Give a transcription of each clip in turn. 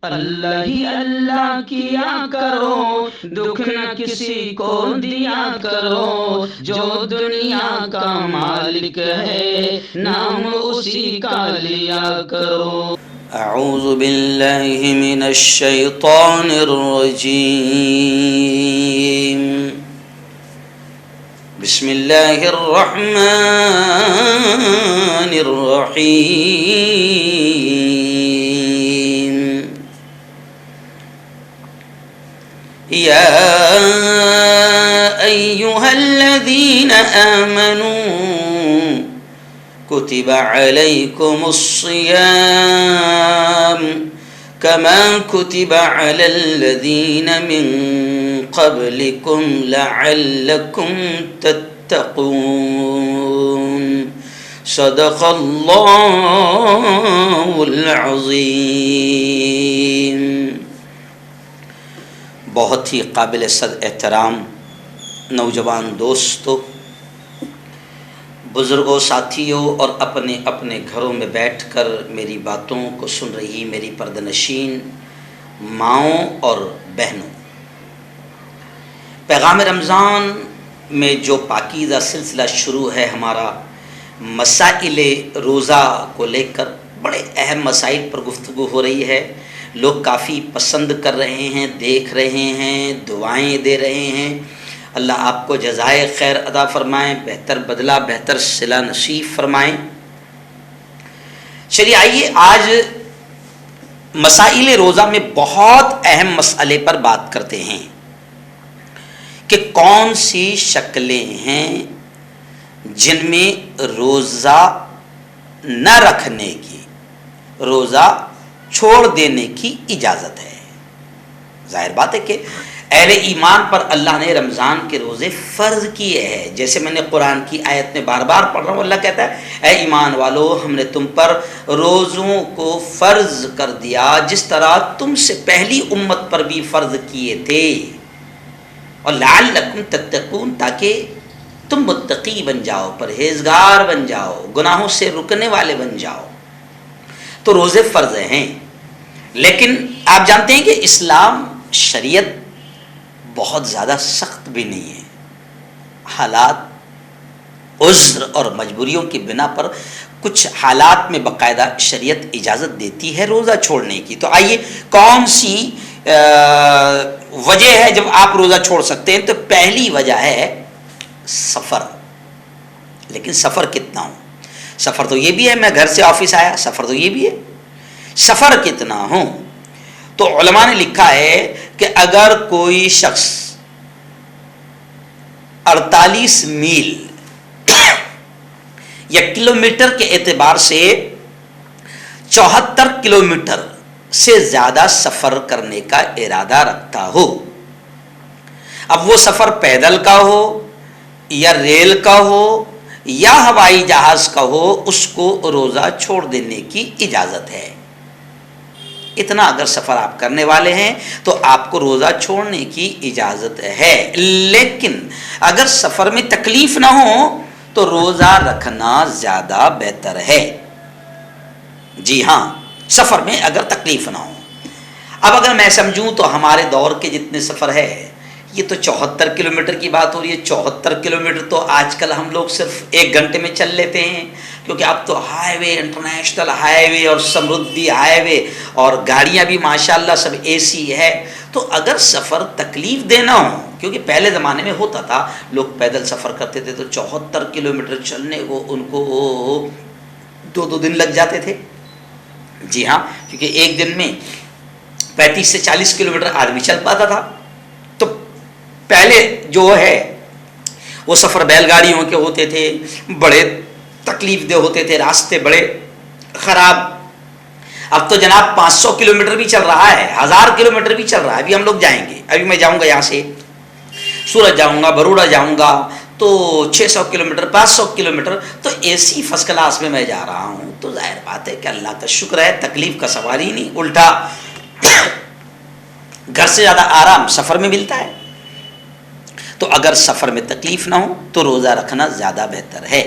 اللہ ہی اللہ کیا کرو، دکھ نہ کسی کو دیا کرو، جو دنیا کا مالک ہے نام اسی کا لیا کرو۔ اعوذ باللہ من الشیطان الرجیم، بسم اللہ الرحمن الرحیم۔ یا ایہا الذین آمنوا کتب علیکم الصیام کما کتب علی الذین من قبلکم لعلکم تتقون، صدق اللہ العظیم۔ بہت ہی قابل صد احترام نوجوان دوستو، بزرگوں، ساتھیوں اور اپنے اپنے گھروں میں بیٹھ کر میری باتوں کو سن رہی میری پردہ نشین ماؤں اور بہنوں، پیغام رمضان میں جو پاکیزہ سلسلہ شروع ہے ہمارا، مسائل روزہ کو لے کر بڑے اہم مسائل پر گفتگو ہو رہی ہے۔ لوگ کافی پسند کر رہے ہیں، دیکھ رہے ہیں، دعائیں دے رہے ہیں۔ اللہ آپ کو جزائے خیر عطا فرمائیں، بہتر بدلہ، بہتر صلہ نصیب فرمائیں۔ چلیے آئیے آج مسائل روزہ میں بہت اہم مسئلے پر بات کرتے ہیں کہ کون سی شکلیں ہیں جن میں روزہ نہ رکھنے کی، روزہ چھوڑ دینے کی اجازت ہے۔ ظاہر بات ہے کہ اہل ایمان پر اللہ نے رمضان کے روزے فرض کیے ہیں، جیسے میں نے قرآن کی آیت میں بار بار پڑھ رہا ہوں، اللہ کہتا ہے اے ایمان والو، ہم نے تم پر روزوں کو فرض کر دیا جس طرح تم سے پہلی امت پر بھی فرض کیے تھے، اور لعلکم تتقون، تاکہ تم متقی بن جاؤ، پرہیزگار بن جاؤ، گناہوں سے رکنے والے بن جاؤ۔ تو روزے فرض ہیں، لیکن آپ جانتے ہیں کہ اسلام شریعت بہت زیادہ سخت بھی نہیں ہے۔ حالات، عذر اور مجبوریوں کی بنا پر کچھ حالات میں باقاعدہ شریعت اجازت دیتی ہے روزہ چھوڑنے کی۔ تو آئیے کون سی وجہ ہے جب آپ روزہ چھوڑ سکتے ہیں؟ تو پہلی وجہ ہے سفر۔ لیکن سفر کتنا ہو؟ سفر تو یہ بھی ہے میں گھر سے آفس آیا، سفر تو یہ بھی ہے، سفر کتنا ہو؟ تو علماء نے لکھا ہے کہ اگر کوئی شخص 48 میل یا کلومیٹر کے اعتبار سے 74 کلومیٹر سے زیادہ سفر کرنے کا ارادہ رکھتا ہو، اب وہ سفر پیدل کا ہو یا ریل کا ہو یا ہوائی جہاز کا ہو، اس کو روزہ چھوڑ دینے کی اجازت ہے۔ اتنا اگر سفر آپ کرنے والے ہیں تو آپ کو روزہ چھوڑنے کی اجازت ہے، لیکن اگر سفر میں تکلیف نہ ہو تو روزہ رکھنا زیادہ بہتر ہے۔ جی ہاں، سفر میں اگر تکلیف نہ ہو۔ اب اگر میں سمجھوں تو ہمارے دور کے جتنے سفر ہے، یہ تو 74 کلومیٹر کی بات ہو رہی ہے۔ 74 کلومیٹر تو آج کل ہم لوگ صرف 1 گھنٹے میں چل لیتے ہیں، کیونکہ اب تو ہائی وے، انٹرنیشنل ہائی وے اور سمردھی ہائی وے، اور گاڑیاں بھی ماشاءاللہ سب اے سی ہے۔ تو اگر سفر تکلیف دینا ہو، کیونکہ پہلے زمانے میں ہوتا تھا لوگ پیدل سفر کرتے تھے تو 74 کلومیٹر چلنے کو ان کو 2 دن لگ جاتے تھے۔ جی ہاں، کیونکہ ایک دن میں 35 سے 40 کلومیٹر آدمی چل پاتا تھا۔ تو پہلے جو ہے وہ سفر بیل گاڑیوں کے ہوتے تھے، بڑے تکلیف دہ ہوتے تھے، راستے بڑے خراب۔ اب تو جناب 500 کلومیٹر بھی چل رہا ہے، 1000 کلومیٹر بھی چل رہا ہے۔ ابھی ہم لوگ جائیں گے، ابھی میں جاؤں گا یہاں سے سورت جاؤں گا، بروڑا جاؤں گا تو 600 کلومیٹر، 500 کلومیٹر، تو اے سی فرسٹ کلاس میں میں جا رہا ہوں۔ تو ظاہر بات ہے کہ اللہ کا شکر ہے، تکلیف کا سوال ہی نہیں، الٹا گھر سے زیادہ آرام سفر میں ملتا ہے۔ تو اگر سفر میں تکلیف نہ ہو تو روزہ رکھنا زیادہ بہتر ہے،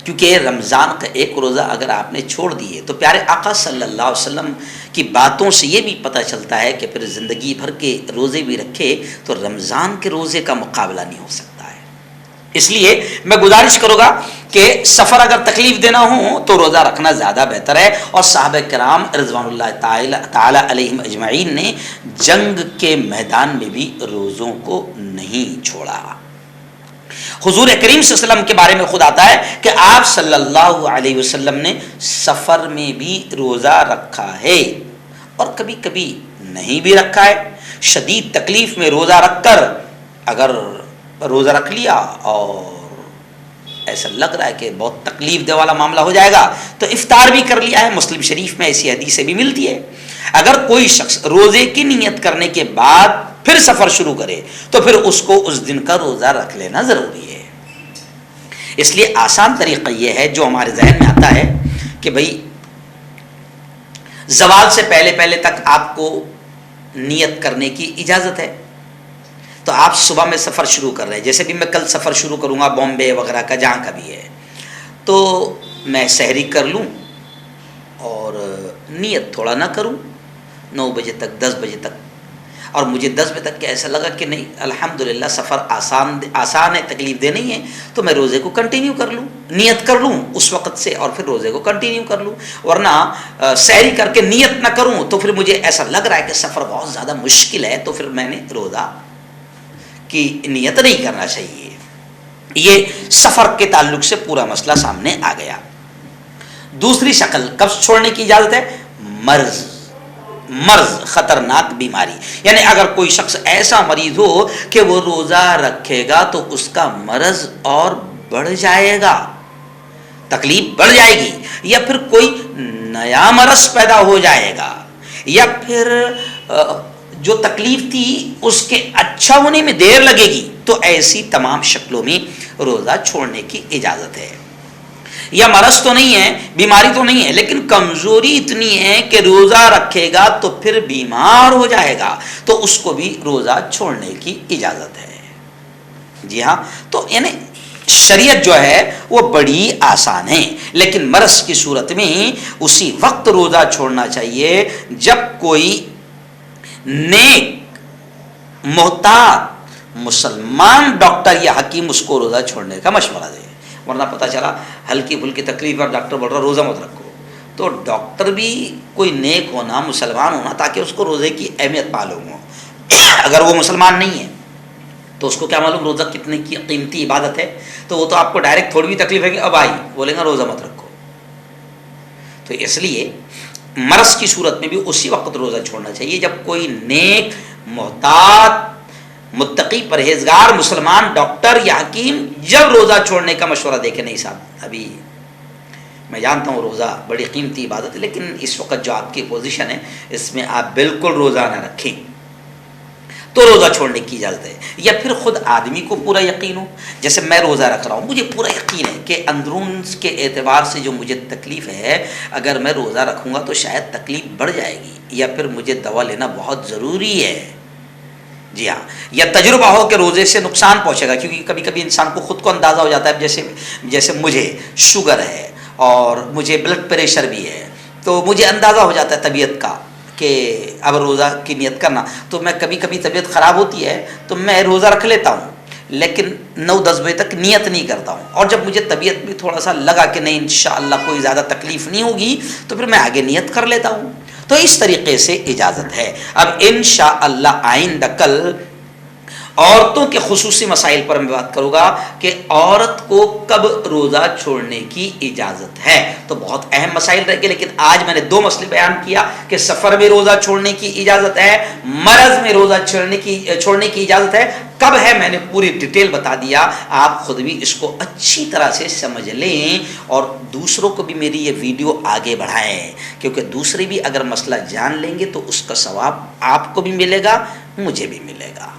کیونکہ رمضان کا ایک روزہ اگر آپ نے چھوڑ دیے تو پیارے آقا صلی اللہ علیہ وسلم کی باتوں سے یہ بھی پتہ چلتا ہے کہ پھر زندگی بھر کے روزے بھی رکھے تو رمضان کے روزے کا مقابلہ نہیں ہو سکتا ہے۔ اس لیے میں گزارش کروں گا کہ سفر اگر تکلیف دینا ہو تو روزہ رکھنا زیادہ بہتر ہے، اور صحابہ کرام رضوان اللہ تعالی علیہم اجمعین نے جنگ کے میدان میں بھی روزوں کو نہیں چھوڑا۔ حضور کریم صلی اللہ علیہ وسلم کے بارے میں خود آتا ہے کہ آپ صلی اللہ علیہ وسلم نے سفر میں بھی روزہ رکھا ہے اور کبھی کبھی نہیں بھی رکھا ہے۔ شدید تکلیف میں روزہ رکھ کر اگر روزہ رکھ لیا اور ایسا لگ رہا ہے کہ بہت تکلیف دہ والا معاملہ ہو جائے گا تو افطار بھی کر لیا ہے۔ مسلم شریف میں ایسی حدیثیں بھی ملتی ہے۔ اگر کوئی شخص روزے کی نیت کرنے کے بعد پھر سفر شروع کرے تو پھر اس کو اس دن کا روزہ رکھ لینا ضروری ہے۔ اس لیے آسان طریقہ یہ ہے جو ہمارے ذہن میں آتا ہے کہ بھئی زوال سے پہلے پہلے تک آپ کو نیت کرنے کی اجازت ہے، تو آپ صبح میں سفر شروع کر رہے ہیں، جیسے بھی میں کل سفر شروع کروں گا بامبے وغیرہ کا جہاں کا بھی ہے، تو میں سحری کر لوں اور نیت تھوڑا نہ کروں 9 بجے تک 10 بجے تک، اور مجھے 10 بجے تک کہ ایسا لگا کہ نہیں الحمدللہ سفر آسان ہے، تکلیف دہ نہیں ہے، تو میں روزے کو کنٹینیو کر لوں، نیت کر لوں اس وقت سے اور پھر روزے کو کنٹینیو کر لوں۔ ورنہ سحری کر کے نیت نہ کروں تو پھر مجھے ایسا لگ رہا ہے کہ سفر بہت زیادہ مشکل ہے، تو پھر میں نے روزہ کی نیت نہیں کرنا چاہیے۔ یہ سفر کے تعلق سے پورا مسئلہ سامنے آ گیا۔ دوسری شکل قبض چھوڑنے کی اجازت ہے، مرض خطرناک بیماری، یعنی اگر کوئی شخص ایسا مریض ہو کہ وہ روزہ رکھے گا تو اس کا مرض اور بڑھ جائے گا، تکلیف بڑھ جائے گی، یا پھر کوئی نیا مرض پیدا ہو جائے گا، یا پھر جو تکلیف تھی اس کے اچھا ہونے میں دیر لگے گی، تو ایسی تمام شکلوں میں روزہ چھوڑنے کی اجازت ہے۔ یا مرض تو نہیں ہے، بیماری تو نہیں ہے، لیکن کمزوری اتنی ہے کہ روزہ رکھے گا تو پھر بیمار ہو جائے گا، تو اس کو بھی روزہ چھوڑنے کی اجازت ہے۔ جی ہاں، تو یعنی شریعت جو ہے وہ بڑی آسان ہے، لیکن مرض کی صورت میں اسی وقت روزہ چھوڑنا چاہیے جب کوئی نیک محتاط مسلمان ڈاکٹر یا حکیم اس کو روزہ چھوڑنے کا مشورہ دے۔ ورنہ پتہ چلا ہلکی پھلکی تکلیف اور ڈاکٹر بول رہا روزہ مت رکھو، تو ڈاکٹر بھی کوئی نیک ہونا، مسلمان ہونا، تاکہ اس کو روزے کی اہمیت معلوم ہو۔ اگر وہ مسلمان نہیں ہے تو اس کو کیا معلوم روزہ کتنے کی قیمتی عبادت ہے، تو وہ تو آپ کو ڈائریکٹ تھوڑی بھی تکلیف ہے کہ اب آئی بولے گا روزہ مت رکھو۔ تو اس لیے مرض کی صورت میں بھی اسی وقت روزہ چھوڑنا چاہیے جب کوئی نیک محتاط متقی پرہیزگار مسلمان ڈاکٹر یا حکیم جب روزہ چھوڑنے کا مشورہ دے کہ نہیں صاحب ابھی میں جانتا ہوں روزہ بڑی قیمتی عبادت ہے، لیکن اس وقت جو آپ کی پوزیشن ہے اس میں آپ بالکل روزہ نہ رکھیں، تو روزہ چھوڑنے کی اجازت ہے۔ یا پھر خود آدمی کو پورا یقین ہو، جیسے میں روزہ رکھ رہا ہوں، مجھے پورا یقین ہے کہ اندرون کے اعتبار سے جو مجھے تکلیف ہے اگر میں روزہ رکھوں گا تو شاید تکلیف بڑھ جائے گی، یا پھر مجھے دوا لینا بہت ضروری ہے۔ جی ہاں، یا تجربہ ہو کہ روزے سے نقصان پہنچے گا، کیونکہ کبھی کبھی انسان کو خود کو اندازہ ہو جاتا ہے، جیسے مجھے شوگر ہے اور مجھے بلڈ پریشر بھی ہے، تو مجھے اندازہ ہو جاتا ہے طبیعت کا کہ اب روزہ کی نیت کرنا، تو میں کبھی کبھی طبیعت خراب ہوتی ہے تو میں روزہ رکھ لیتا ہوں، لیکن 9-10 بجے تک نیت نہیں کرتا ہوں، اور جب مجھے طبیعت بھی تھوڑا سا لگا کہ نہیں انشاءاللہ کوئی زیادہ تکلیف نہیں ہوگی تو پھر میں آگے نیت کر لیتا ہوں۔ تو اس طریقے سے اجازت ہے۔ اب انشاءاللہ آئندہ کل عورتوں کے خصوصی مسائل پر میں بات کروں گا کہ عورت کو کب روزہ چھوڑنے کی اجازت ہے، تو بہت اہم مسائل رہ گئے، لیکن آج میں نے 2 مسئلے بیان کیا کہ سفر میں روزہ چھوڑنے کی اجازت ہے، مرض میں روزہ چھوڑنے کی اجازت ہے، کب ہے میں نے پوری ڈیٹیل بتا دیا۔ آپ خود بھی اس کو اچھی طرح سے سمجھ لیں اور دوسروں کو بھی میری یہ ویڈیو آگے بڑھائیں، کیونکہ دوسرے بھی اگر مسئلہ جان لیں گے تو اس کا ثواب آپ کو بھی ملے گا، مجھے بھی ملے گا۔